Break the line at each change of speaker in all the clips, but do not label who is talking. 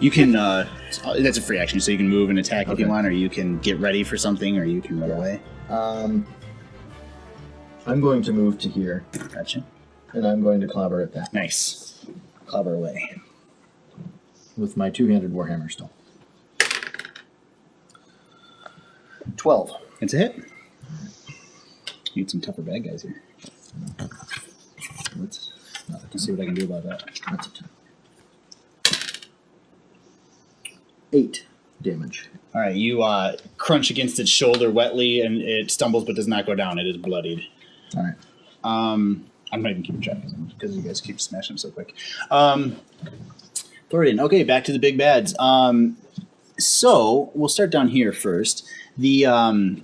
You can, that's a free action, so you can move and attack if you want, or you can get ready for something, or you can run away.
I'm going to move to here.
Gotcha.
And I'm going to clobber at that.
Nice. Clobber away.
With my two-handed warhammer still. 12.
It's a hit. Need some tougher bad guys here. Let's see what I can do about that.
That's a 10. 8 damage.
All right, you crunch against its shoulder wetly, and it stumbles but does not go down. It is bloodied.
All right.
I'm not even keeping track because you guys keep smashing them so quick. Thordin, okay, back to the big bads. So we'll start down here first. The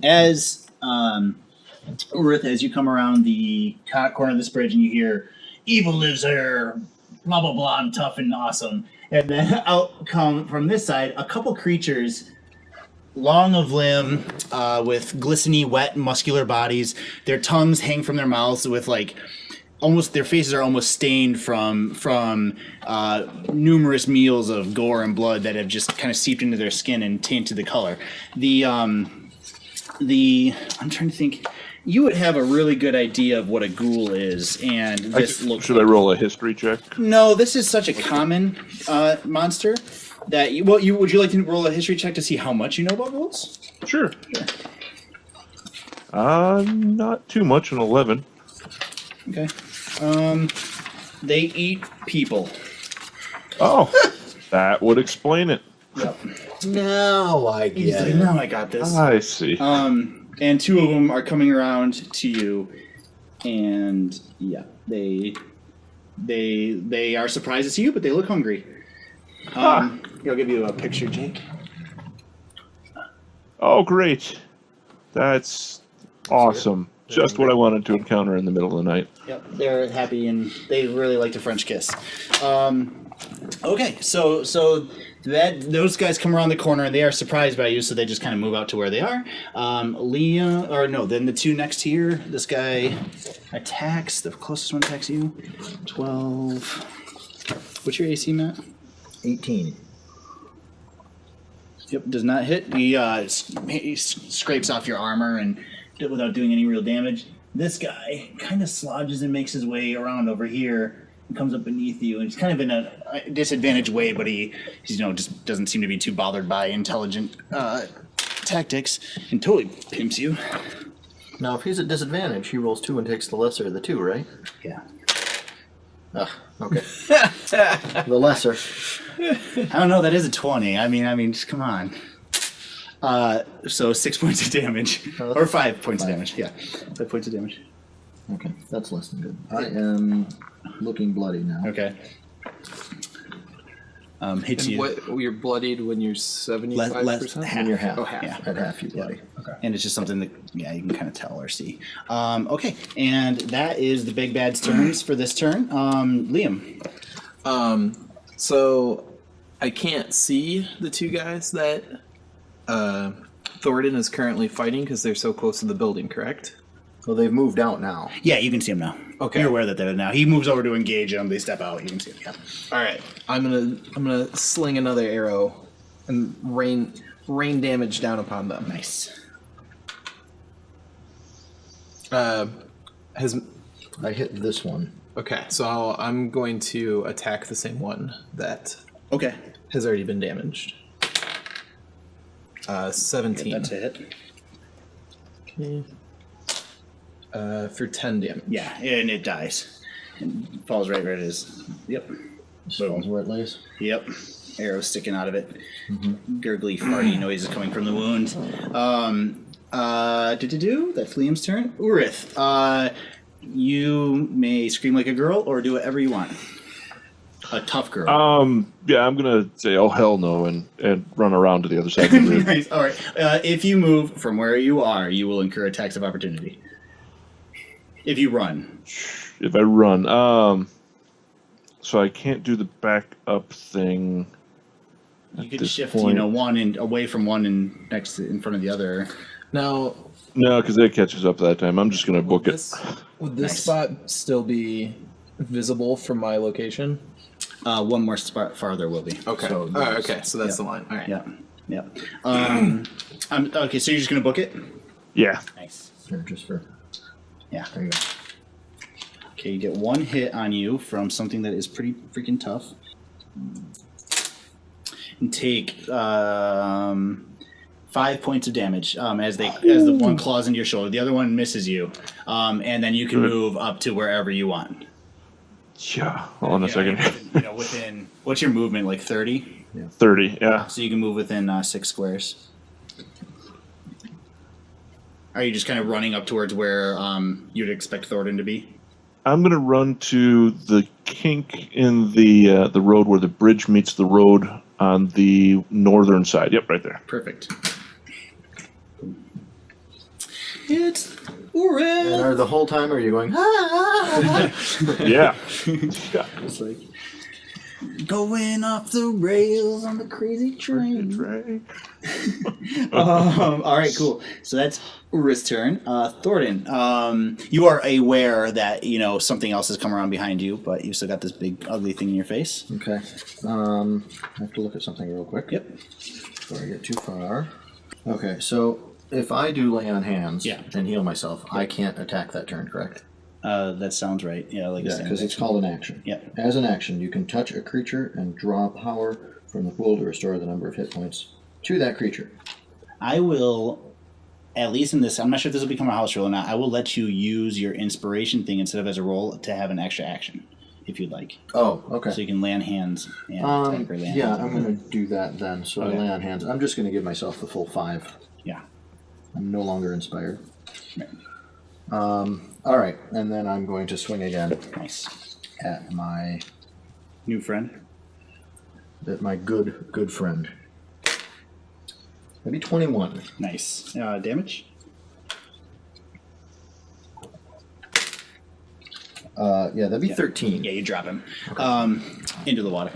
as Oorith, as you come around the corner of this bridge and you hear, "Evil lives here, blah blah blah, I'm tough and awesome," and then out come from this side a couple creatures, long of limb, with glistening, wet, muscular bodies. Their tongues hang from their mouths with almost their faces are almost stained from numerous meals of gore and blood that have just kind of seeped into their skin and tainted the color. I'm trying to think. You would have a really good idea of what a ghoul is, and this looks.
Should I roll a history check?
No, this is such a common monster that would you like to roll a history check to see how much you know about ghouls?
Sure. Not too much, an 11.
Okay. They eat people.
Oh, that would explain it.
Yep.
Now I get it.
Now I got this.
I see.
And two of them are coming around to you, and yeah, they are surprised to see you, but they look hungry. I'll give you a picture, Jake.
Oh, great. That's awesome. Just what I wanted to encounter in the middle of the night.
Yep, they're happy and they really like to French kiss. Okay, so those guys come around the corner and they are surprised by you, so they just kind of move out to where they are. Then the two next here. This guy attacks. The closest one attacks you. 12. What's your AC, Matt?
18.
Yep, does not hit. He scrapes off your armor and without doing any real damage. This guy kind of slodges and makes his way around over here and comes up beneath you, and he's kind of in a disadvantaged way, but he's just doesn't seem to be too bothered by intelligent tactics, and totally pimps you.
Now, if he's at disadvantage, he rolls 2 and takes the lesser of the 2, right?
Yeah.
Okay. The lesser.
I don't know. That is a 20. I mean, just come on. So 6 points of damage, or 5 points of damage. Yeah, 5 points of damage.
Okay, that's less than good. I am looking bloody now.
Okay. Hits
And
you.
what you're bloodied when you're 75%?
Half.
When you're half.
Oh, half.
Yeah.
At half, you bloody.
Okay.
And it's just something that, you can kind of tell or see. Okay, and that is the big bad's turns for this turn. Liam.
So I can't see the two guys that Thordin is currently fighting because they're so close to the building, correct?
Well, they've moved out now.
Yeah, you can see him now.
Okay.
You're aware that they're now. He moves over to engage them. They step out. You can see him. Yeah.
All right. I'm gonna sling another arrow and rain damage down upon them.
Nice.
I hit this one.
Okay, so I'm going to attack the same one that
Okay.
has already been damaged. 17.
That's a hit.
Okay. For 10 damage.
Yeah, and it dies. And falls right where it is. Yep.
Boom. Where it lays.
Yep. Arrow sticking out of it. Gurgly, farty noises coming from the wound. That's Liam's turn. Oorith, you may scream like a girl or do whatever you want. A tough girl.
Yeah, I'm gonna say, oh hell no, and run around to the other side of the bridge.
Nice. All right. If you move from where you are, you will incur attacks of opportunity. If you run.
If I run, so I can't do the back up thing.
You could shift, one and away from one and in front of the other.
Now,
No, because it catches up that time. I'm just gonna book it.
would this
Nice.
spot still be visible from my location?
One more spot farther will be.
Okay.
So
Okay. So that's the line. All right.
Yeah. Okay, so you're just gonna book it?
Yeah.
Nice.
Here, just for...
Yeah.
There you go.
Okay, you get one hit on you from something that is pretty freaking tough. And take 5 points of damage as the one claws into your shoulder. The other one misses you, and then you can move up to wherever you want.
Yeah. Hold on a second.
Within what's your movement, like 30?
30. Yeah.
So you can move within 6 squares. Are you just kind of running up towards where you'd expect Thordin to be?
I'm gonna run to the kink in the road where the bridge meets the road on the northern side. Yep, right there.
Perfect. It's Oorith!
And the whole time are you going,
Yeah.
It's like going off the rails on the crazy train. All right, cool. So that's Oorith's turn. Thordin, you are aware that something else has come around behind you, but you've still got this big ugly thing in your face.
Okay. I have to look at something real quick.
Yep.
Before I get too far. Okay, so if I do lay on hands and heal myself, I can't attack that turn, correct?
That sounds right. Yeah,
Because it's called an action.
Yep.
As an action, you can touch a creature and draw power from the pool to restore the number of hit points to that creature.
I will, at least in this, I'm not sure if this will become a house rule or not, I will let you use your inspiration thing instead of as a roll to have an extra action, if you'd like.
Oh, okay.
So you can lay on hands and attack or lay on hands.
I'm going to do that then. So I lay on hands. I'm just going to give myself the full 5.
Yeah.
I'm no longer inspired.
Right.
All right, and then I'm going to swing again
Nice.
at my
New friend.
good friend. Maybe 21.
Nice. Damage?
Yeah, that'd be 13.
Yeah, you drop him into the water.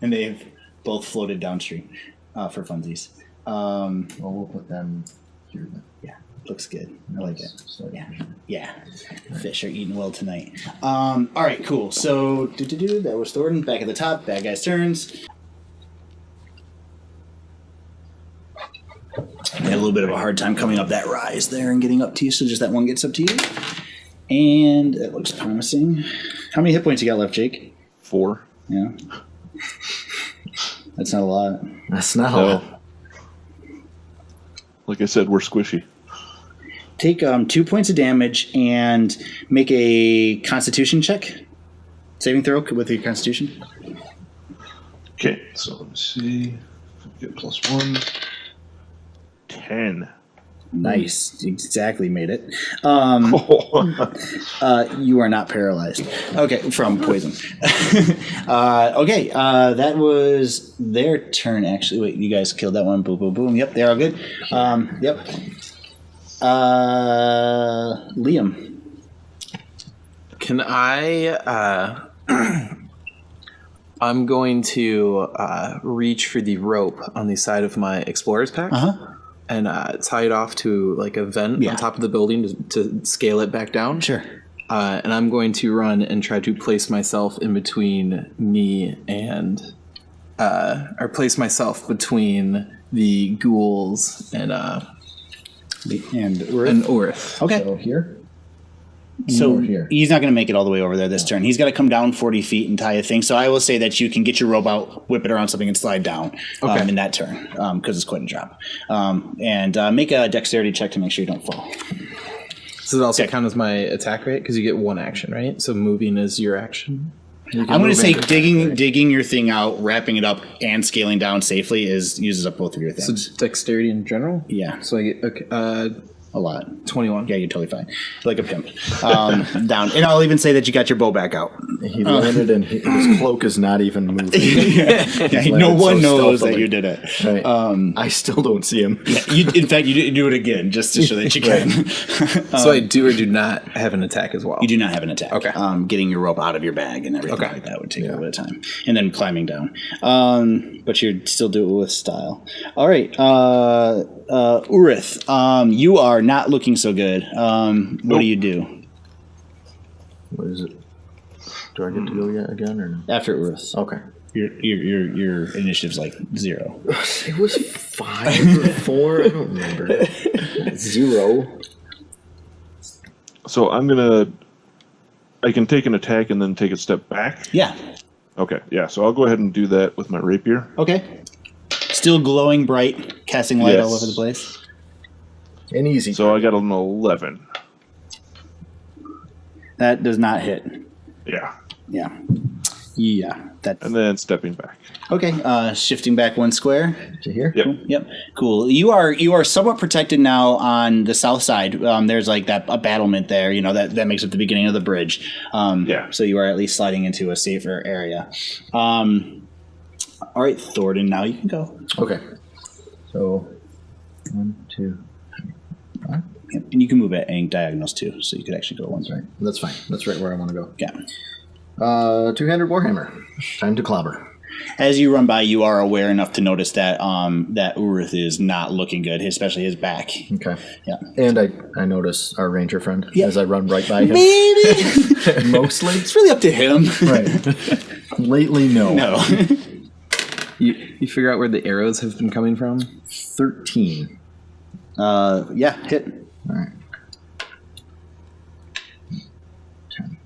And they've both floated downstream for funsies.
Well, we'll put them here then.
Yeah, looks good. I like it.
So,
Yeah. Fish are eating well tonight. All right, cool. So, that was Thordin. Back at the top. Bad guys' turns. I had a little bit of a hard time coming up that rise there and getting up to you, so just that one gets up to you. And it looks promising. How many hit points you got left, Jake?
4.
Yeah. That's not a lot.
That's not a lot.
Like I said, we're squishy.
Take 2 points of damage and make a Constitution check. Saving throw with your Constitution.
Okay, so let me see. Get +1. 10.
Nice. Exactly made it. You are not paralyzed. Okay, from poison. Okay, that was their turn, actually. Wait, you guys killed that one. Boom, boom, boom. Yep, they're all good. Yep. Liam.
Can I? I'm going to reach for the rope on the side of my explorer's pack. And tie it off to like a vent on top of the building to scale it back down.
Sure.
And I'm going to run and try to place myself in between me and, or place myself between the ghouls and Oorith.
Okay.
So here?
So
here.
he's not going to make it all the way over there this turn. He's got to come down 40 feet and tie a thing. So I will say that you can get your rope out, whip it around something, and slide down in that turn because it's quite a drop. And make a dexterity check to make sure you don't fall.
Does it also count as my attack rate? Because you get one action, right? So moving is your action.
I'm going to say digging your thing out, wrapping it up, and scaling down safely uses up both of your
So
things.
dexterity in general?
Yeah.
So I get
A lot.
21.
Yeah, you're totally fine. Like a pimp. Down. And I'll even say that you got your bow back out.
He landed and his cloak is not even moving.
No one knows
stealthily.
that you did it.
Right. I still don't see him.
Yeah, in fact, you didn't do it again just to show that you can.
So I do or do not have an attack as well.
You do not have an attack.
Okay.
Getting your rope out of your bag and everything like that would take a little bit of time. And then climbing down. But you'd still do it with style. All right. Oorith, you are not looking so good. What do you do?
What is it? Do I get to go yet again or no?
After Oorith.
Okay.
Your initiative's like 0.
It was 5 or 4. I don't remember. 0.
So I can take an attack and then take a step back.
Yeah.
Okay, yeah. So I'll go ahead and do that with my rapier.
Okay. Still glowing bright, casting light all
Yes.
over the place.
And easy.
So I got an 11.
That does not hit.
Yeah.
Yeah. Yeah. That's
And then stepping back.
okay. Shifting back 1 square.
to here.
Yep.
Yep. Cool. You are somewhat protected now on the south side. There's like a battlement there. You know that makes up the beginning of the bridge.
Yeah.
So you are at least sliding into a safer area. All right, Thordin. Now you can go.
Okay. So 1, 2.
Yep. And you can move at any diagonals too, so you could actually go one side.
Right. That's fine. That's right where I want to go.
Yeah.
2-handed warhammer. Time to clobber.
As you run by, you are aware enough to notice that that Oorith is not looking good, especially his back.
Okay.
Yeah.
And I notice our ranger friend
Yeah.
as I run right by him.
Maybe
Mostly.
it's really up to him.
Right. Lately, no.
No.
You figure out where the arrows have been coming from?
13.
Yeah. Hit.
All right. 10.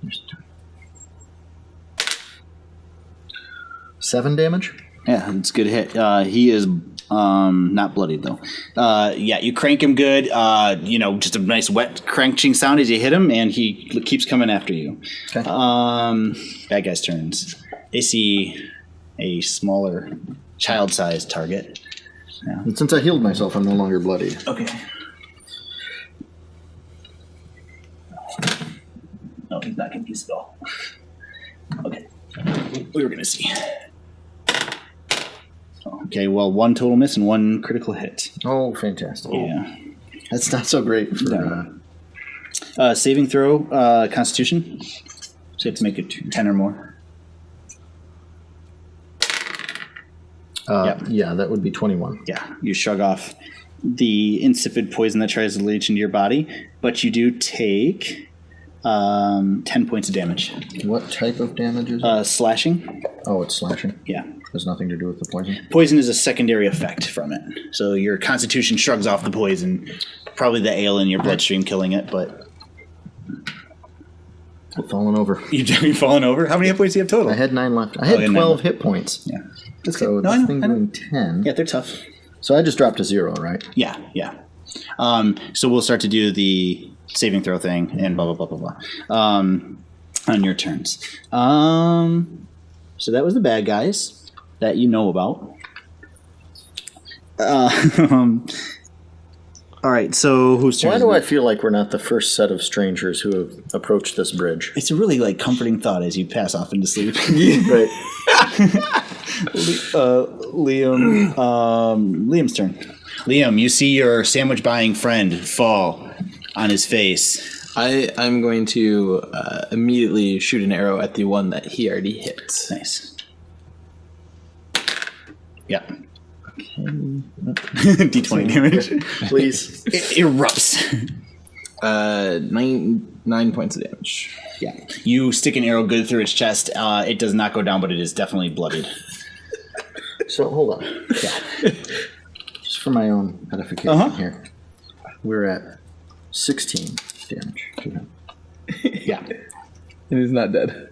There's 10. 7 damage.
Yeah, it's a good hit. He is not bloodied though. Yeah, you crank him good. Just a nice wet cranking sound as you hit him, and he keeps coming after you.
Okay.
Bad guy's turns. They see a smaller, child-sized target.
And since I healed myself, I'm no longer bloodied.
Okay. No, he's not confused at all. Okay. We were gonna see. Okay, well, 1 total miss and 1 critical hit.
Oh, fantastic.
Yeah.
That's not so great for...
Saving throw, Constitution. So you have to make it 10 or more.
Yeah, that would be 21.
Yeah, you shrug off the insipid poison that tries to leach into your body, but you do take 10 points of damage.
What type of damage is it?
Slashing.
Oh, it's slashing.
Yeah.
Has nothing to do with the poison.
Poison is a secondary effect from it. So your Constitution shrugs off the poison, probably the ale in your bloodstream killing it, but...
I've fallen over.
You've fallen over? How many hit points do you have total?
I had 9 left. I had
yeah,
12
9.
hit points.
Yeah. That's
So
good. No,
this
I know,
thing
I know.
doing 10.
Yeah, they're tough.
So I just dropped to 0, right?
Yeah, yeah. So we'll start to do the saving throw thing and blah, blah, blah, blah, blah. On your turns. So that was the bad guys that you know about. All right, so whose turn
Why
is
do
it?
I feel like we're not the first set of strangers who have approached this bridge?
It's a really comforting thought as you pass off into sleep.
Right.
Liam's turn. Liam, you see your sandwich buying friend fall on his face.
I'm going to immediately shoot an arrow at the one that he already hit.
Nice. Yeah. D20 damage.
Please.
It erupts.
9 points of damage.
Yeah. You stick an arrow good through its chest. It does not go down, but it is definitely bloodied.
So, hold on.
Yeah.
Just for my own edification here. We're at 16 damage to him.
Yeah.
And he's not dead.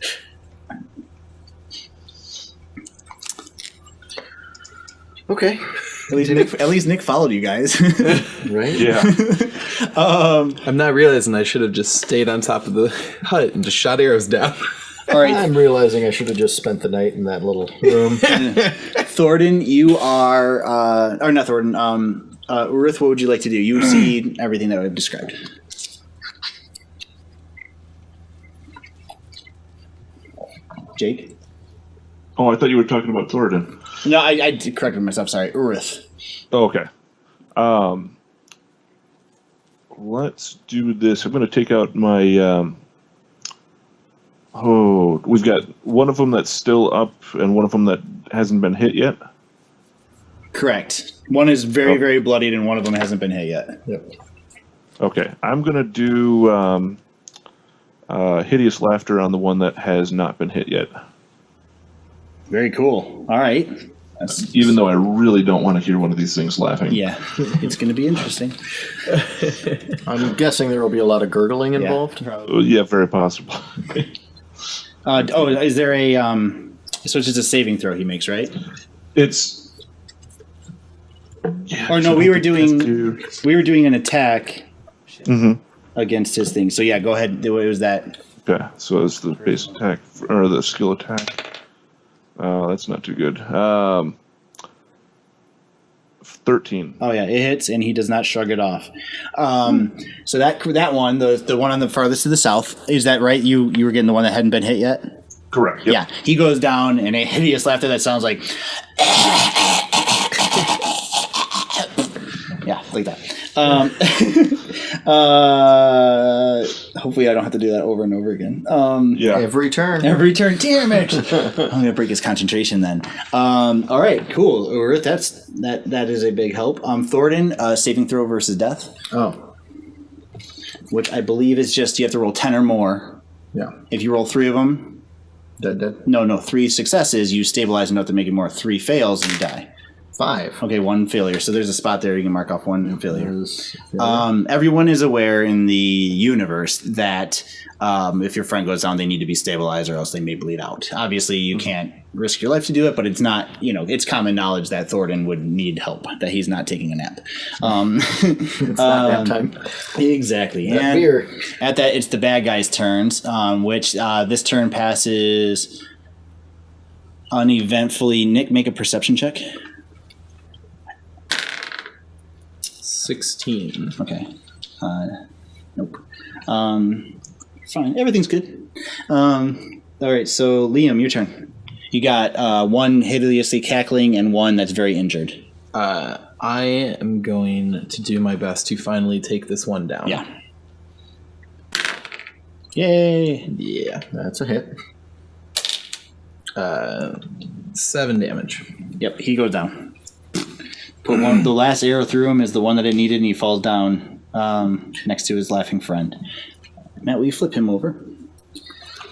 Okay.
At least Nick followed you guys.
Right?
Yeah.
I'm not realizing I should have just stayed on top of the hut and just shot arrows down.
All right,
I'm realizing I should have just spent the night in that little room.
Thordin, you are, or not Thordin, Oorith, what would you like to do? You see everything that I've described. Jake?
Oh, I thought you were talking about Thordin.
No, I corrected myself, sorry. Oorith.
Oh, okay. Let's do this. I'm going to take out my... we've got one of them that's still up and one of them that hasn't been hit yet.
Correct. One is very, very bloodied and one of them hasn't been hit yet.
Yep.
Okay, I'm going to do hideous laughter on the one that has not been hit yet.
Very cool. All right.
Even though I really don't want to hear one of these things laughing.
Yeah, it's going to be interesting.
I'm guessing there will be a lot of gurgling involved.
Yeah, very possible.
Is there a... so it's just a saving throw he makes, right?
It's... Yeah,
or no, we were doing an attack against his thing. So yeah, go ahead. It was that.
Okay, so it's the base attack, or the skill attack. That's not too good. 13.
Oh yeah, it hits, and he does not shrug it off. So that one, the one on the farthest to the south, is that right? You were getting the one that hadn't been hit yet?
Correct. Yep.
Yeah, he goes down, and a hideous laughter that sounds like, yeah, like that. Hopefully, I don't have to do that over and over again.
Yeah.
Every turn.
Damn it! I'm gonna break his concentration then. All right, cool. Oorith, that is a big help. Thordin, saving throw versus death.
Oh.
Which I believe is just you have to roll 10 or more.
Yeah.
If you roll 3 of them,
Dead.
no, 3 successes, you stabilize enough to make it more. 3 fails, and you die.
5.
Okay, 1 failure. So there's a spot there you can mark off 1 failure.
Failure.
Everyone is aware in the universe that if your friend goes down, they need to be stabilized or else they may bleed out. Obviously, you can't risk your life to do it, but it's not, it's common knowledge that Thordin would need help, that he's not taking a nap.
It's not nap time.
Exactly. And
beer.
at that, it's the bad guy's turns, which this turn passes uneventfully. Nick, make a perception check.
16.
Okay. Nope. Fine. Everything's good. All right. So Liam, your turn. You got one hideously cackling and one that's very injured.
I am going to do my best to finally take this one down.
Yeah. Yay!
Yeah.
That's a hit.
7 damage.
Yep. He goes down. Put the last arrow through him is the one that it needed, and he falls down next to his laughing friend. Matt, will you flip him over?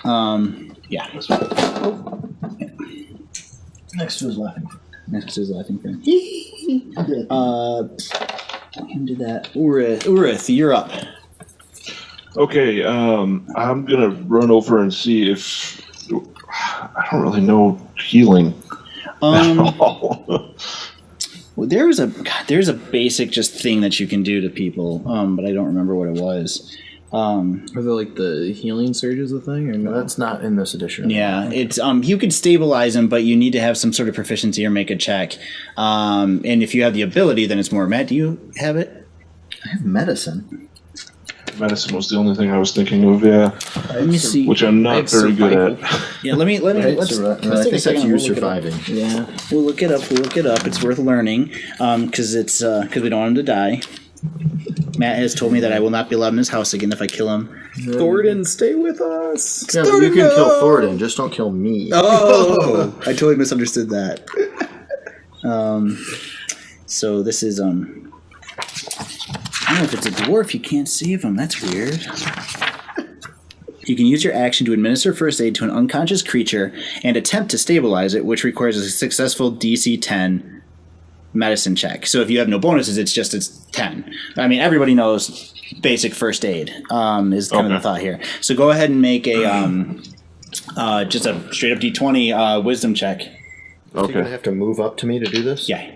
Yeah.
Next to his laughing.
Next to his laughing friend. Into that. Oorith, you're up.
Okay, I'm gonna run over and see if I don't really know healing at all.
Well, there's a basic just thing that you can do to people, but I don't remember what it was.
Are there like the healing surges a thing, or no?
That's not in this edition.
Yeah, it's you could stabilize them, but you need to have some sort of proficiency or make a check. And if you have the ability, then it's more. Matt, do you have it?
I have medicine.
Medicine was the only thing I was thinking of. Yeah,
Let me see.
which I'm not very good at.
Yeah, let me.
Right,
Let's
I
take
think
a
that's
second.
you
We'll look it up.
surviving.
Yeah, we'll look it up. It's worth learning because we don't want him to die. Matt has told me that I will not be allowed in his house again if I kill him.
Thordin, stay with us.
Yeah, you can kill Thordin, just don't kill me.
Oh, I totally misunderstood that. So this is I don't know if it's a dwarf. You can't save him. That's weird. You can use your action to administer first aid to an unconscious creature and attempt to stabilize it, which requires a successful DC 10 medicine check. So if you have no bonuses, it's 10. I mean, everybody knows basic first aid is kind of the thought here. So go ahead and make a just a straight up D20 wisdom check.
So you're going to have to move up to me to do this?
Yeah.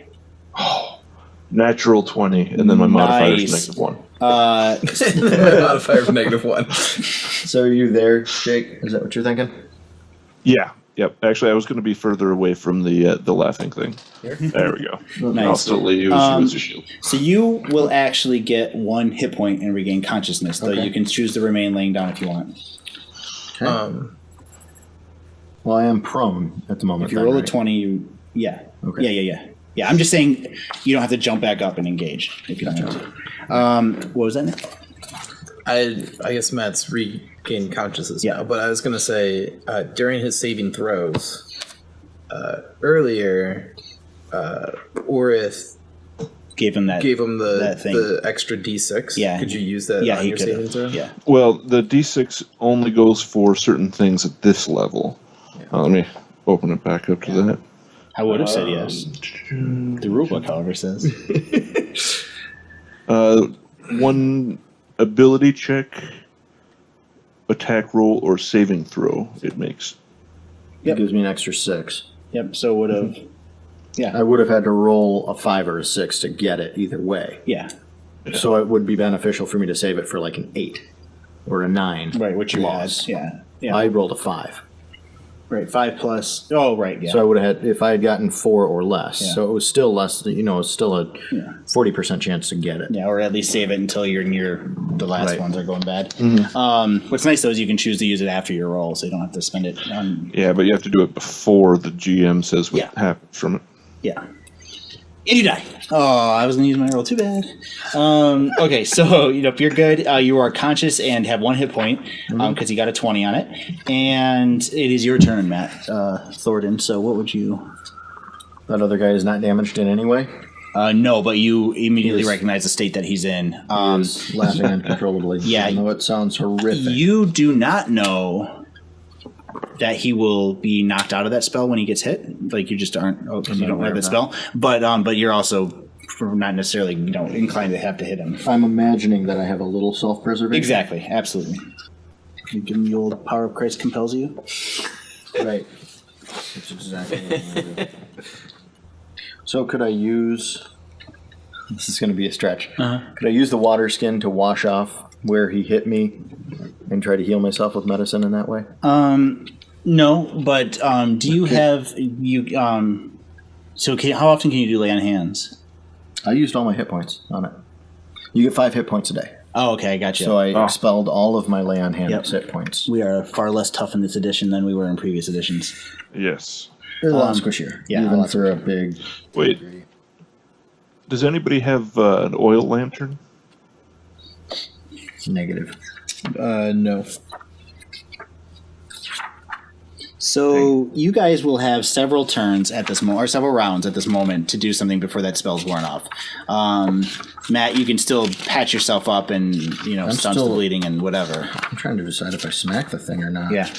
Natural 20, and then my modifier is -1.
Modifier of -1.
So are you there, Jake? Is that what you're thinking?
Yeah. Yep. Actually, I was going to be further away from the laughing thing. There we go.
Nice.
I'll still let you use your shield.
So you will actually get 1 hit point and regain consciousness, though you can choose to remain laying down if you want.
Okay. Well, I am prone at the moment.
If you roll a 20, yeah.
Okay.
Yeah. Yeah, I'm just saying you don't have to jump back up and engage if you don't want to. What was that, Nick?
I guess Matt's regained consciousness now, but I was going to say, during his saving throws, earlier, Oorith
gave him that
the
thing.
the extra D6.
Yeah.
Could you use that
Yeah,
on
he
your
could
saving
have.
throw?
Yeah.
Well, the D6 only goes for certain things at this level. Let me open it back up to that.
I would have said yes. The rulebook, however, says.
One ability check, attack roll, or saving throw it makes.
It gives me an extra 6.
Yep. So would have.
I would have had to roll a 5 or a 6 to get it either way.
Yeah.
So it would be beneficial for me to save it for like an 8 or a 9.
Right. Which you
loss.
had. Yeah. Yeah.
I rolled a 5.
Right. 5 plus. Oh, right. Yeah.
So I would have had, if I had gotten 4 or less.
Yeah.
So it was still less, it was still a 40% chance to get it.
Yeah, or at least save it until you're near the last
Right.
ones are going bad.
Mm-hmm.
What's nice though is you can choose to use it after your roll, so you don't have to spend it on.
Yeah, but you have to do it before the GM says what
Yeah.
happens from it.
Yeah. And you die. Oh, I was going to use my roll. Too bad. Okay, so if you're good, you are conscious and have 1 hit point because you got a 20 on it. And it is your turn, Matt Thordin. So what would you...
That other guy is not damaged in any way?
No, but you immediately
He is-
recognize the state that he's in.
He is laughing uncontrollably.
Yeah.
I know it sounds horrific.
You do not know that he will be knocked out of that spell when he gets hit. Like you just aren't, because you don't
aware
have
of
that
that.
spell. But you're also not necessarily inclined to have to hit him.
I'm imagining that I have a little self-preservation.
Exactly, absolutely. You give him the old power of Christ compels you.
Right. That's exactly what I'm going to do. So could I use... This is going to be a stretch. Could I use the water skin to wash off where he hit me and try to heal myself with medicine in that way?
No, but do you have how often can you do lay on hands?
I used all my hit points on it. You get 5 hit points a day.
Oh, okay, I got you.
So I expelled all of my lay on hand
Yep.
hit points.
We are far less tough in this edition than we were in previous editions.
Yes.
They're a lot squishier.
yeah,
Even for a big...
Wait. Does anybody have an oil lantern?
Negative.
No.
So you guys will have several turns at this moment, or several rounds at this moment, to do something before that spell's worn off. Matt, you can still patch yourself up and staunch the
still-
bleeding and whatever.
I'm trying to decide if I smack the thing or not.
Yeah.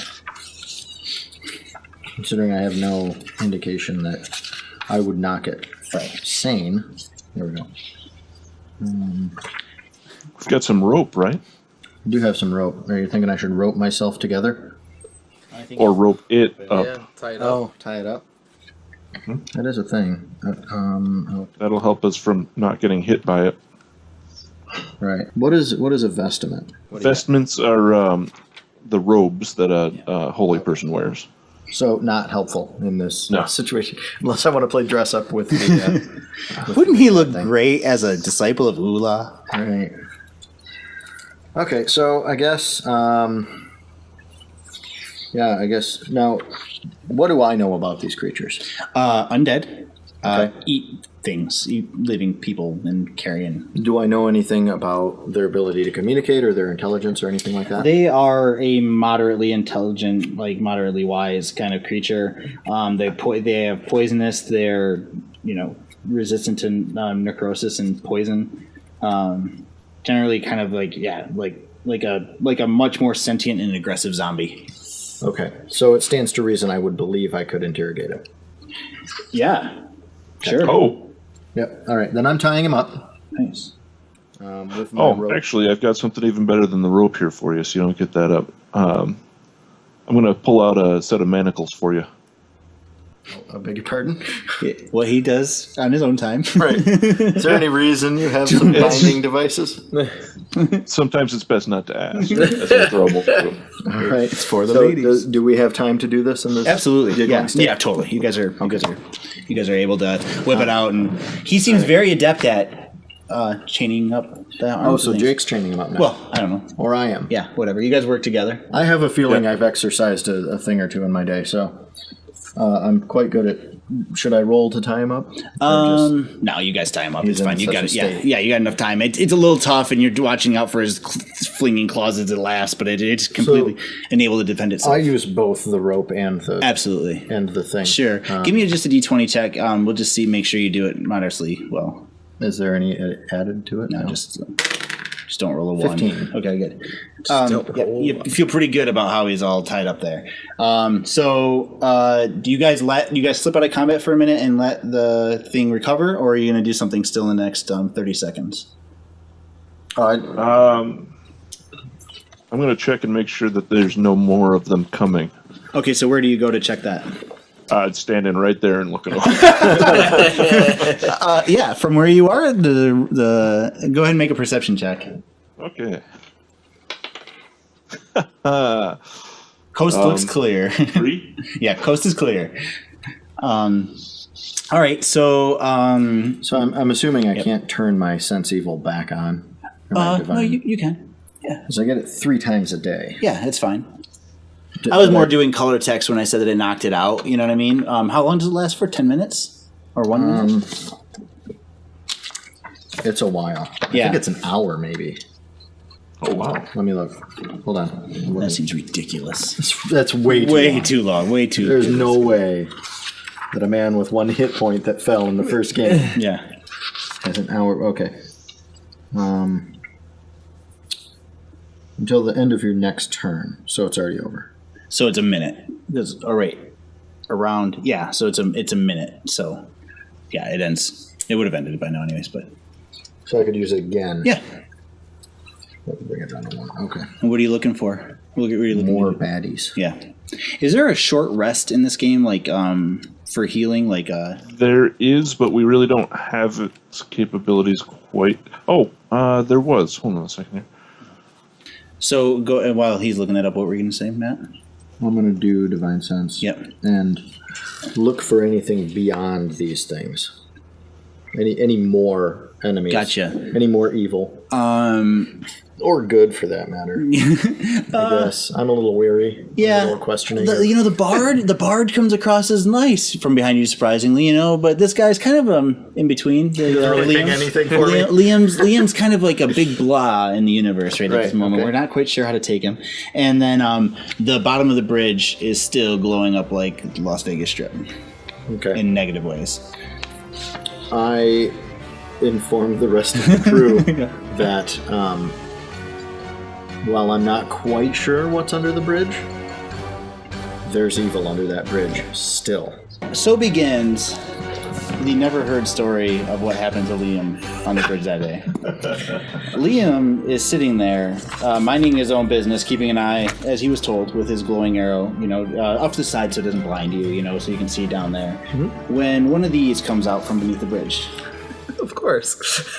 Considering I have no indication that I would knock it
Right.
sane. There we go.
We've got some rope, right?
I do have some rope. Are you thinking I should rope myself together?
Or rope it up.
Yeah, tie it up.
Tie it up. That is a thing.
That'll help us from not getting hit by it.
Right. What is a vestment?
Vestments are the robes that a holy person wears.
So not helpful in this
No.
situation, unless I want to play dress up with the.
Wouldn't he look great as a disciple of Ula?
Right. Okay, so I guess. I guess now. What do I know about these creatures?
Undead.
Okay.
Eat things. Eat living people and carrion.
Do I know anything about their ability to communicate or their intelligence or anything like that?
They are a moderately intelligent, like moderately wise kind of creature. They have poisonous. They're resistant to necrosis and poison. Generally, kind of like a much more sentient and aggressive zombie.
Okay, so it stands to reason I would believe I could interrogate him.
Yeah, sure.
Oh,
Yep. All right, then I'm tying him up
Nice.
with my rope.
actually, I've got something even better than the rope here for you, so you don't get that up. I'm going to pull out a set of manacles for you.
I beg your pardon.
What he does on his own time.
Right. Is there any reason you have some binding devices?
Sometimes it's best not to ask. That's a throwable.
All right. It's
for the ladies.
Do we have time to do this in this?
Absolutely.
giggling
Yeah.
state?
Yeah, totally. You guys are able to whip it out, and he seems very adept at chaining up the arms.
Oh,
and
so
things.
Jake's training him up now.
Well, I don't know.
Or I am.
Yeah, whatever. You guys work together.
I have a feeling I've exercised a thing or two in my day, so I'm quite good at. Should I roll to tie him up?
No, you guys tie him up.
He's
It's fine.
in
You
such
got
a
it. Yeah,
state.
yeah. You got enough time. It's a little tough, and you're watching out for his flinging claws as it lasts, but it's completely enabled to defend itself.
I use both the rope and the
Absolutely.
thing.
Sure. Give me just a d20 check. We'll just make sure you do it moderately well.
Is there any added to it?
No, just don't roll a 1.
15.
Okay, good. Yeah, you feel pretty good about how he's all tied up there. Do you guys slip out of combat for a minute and let the thing recover, or are you going to do something still in the next 30 seconds?
I'm going to check and make sure that there's no more of them coming.
Okay, so where do you go to check that?
Standing right there and looking over.
Yeah, from where you are, the go ahead and make a perception check.
Okay.
Coast looks clear.
3?
Yeah, coast is clear. All right, so
So I'm assuming I can't turn my sense evil back on.
no, you can.
Because I get it 3 times a day.
Yeah, it's fine. I was more doing color text when I said that I knocked it out. You know what I mean? How long does it last for? 10 minutes or 1 minute?
It's a while. I
Yeah.
think it's an hour, maybe.
Oh, wow.
Let me look. Hold on.
That seems ridiculous.
That's way too long.
Too long. Way too.
There's no way that a man with 1 hit point that fell in the first game
Yeah.
has an hour. Okay. Until the end of your next turn, so it's already over.
So it's a minute. All right. Around. Yeah. So it's a minute. So yeah, it ends. It would have ended by now, anyways. But
So I could use it again.
yeah.
Let me bring it down to 1. Okay.
And what are you looking for? What are you looking
More
for?
baddies.
Yeah. Is there a short rest in this game, like for healing? Like
There is, but we really don't have its capabilities quite. Oh, there was. Hold on a second here.
So go and while he's looking that up. What were you going to say, Matt?
I'm going to do Divine Sense.
Yep.
And look for anything beyond these things. Any more enemies.
Gotcha.
Any more evil. Or good, for that matter. I guess. I'm a little weary.
Yeah.
I'm a little questioning.
The bard comes across as nice from behind you, surprisingly, but this guy's kind of in between.
really think anything for me?
Liam's kind of like a big blah in the universe right at this moment.
Okay.
We're not quite sure how to take him. And then the bottom of the bridge is still glowing up like Las Vegas Strip
Okay.
in negative ways.
I informed the rest of the crew that while I'm not quite sure what's under the bridge, there's evil under that bridge still.
So begins the never-heard story of what happened to Liam on the bridge that day. Liam is sitting there, minding his own business, keeping an eye, as he was told, with his glowing arrow, off to the side so it doesn't blind you, so you can see down there. When one of these comes out from beneath the bridge.
Of course.